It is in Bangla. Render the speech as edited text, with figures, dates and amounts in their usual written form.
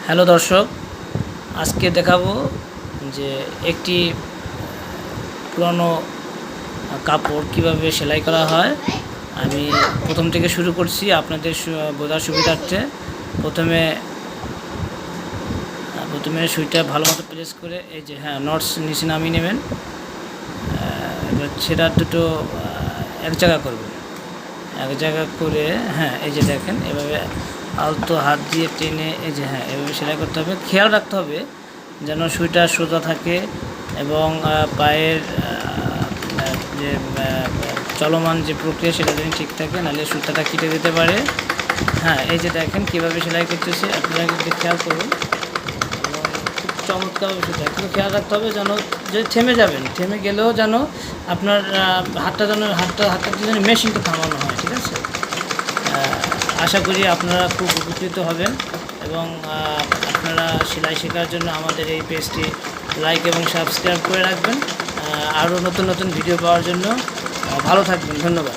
হ্যালো দর্শক, আজকে দেখাবো যে একটি পুরনো কাপড় কিভাবে সেলাই করা হয়। আমি প্রথম থেকে শুরু করছি আপনাদের বোঝার সুবিধার্থে। প্রথমে সুইটা ভালো মতো প্রেস করে এই যে নটস নিচে নামিয়ে নেবেন। এবার সেটা দুটো এক জায়গা করবেন, এক জায়গা করে এই যে দেখেন এভাবে আলতো হাত দিয়ে টেনে এই যে এভাবে সেলাই করতে হবে। খেয়াল রাখতে হবে যেন সুইটা সোজা থাকে এবং পায়ের যে চলমান যে প্রক্রিয়া সেটা যেন ঠিক থাকে, নাহলে সুতাটা কেটে দিতে পারে। এই যে দেখেন কীভাবে সেলাই করতেছে, আপনারা কিন্তু খেয়াল করুন এবং খুব চমৎকারভাবে সেটা কিন্তু খেয়াল রাখতে হবে যেন যে থেমে যাবেন, থেমে গেলেও যেন আপনার হাতটা যেন মেশিনটা থামানো হয়। ঠিক আছে, আশা করি আপনারা খুব উপকৃত হবেন এবং আপনারা সেলাই শেখার জন্য আমাদের এই পেজটি লাইক এবং সাবস্ক্রাইব করে রাখবেন। আরও নতুন নতুন ভিডিও পাওয়ার জন্য ভালো থাকবেন। ধন্যবাদ।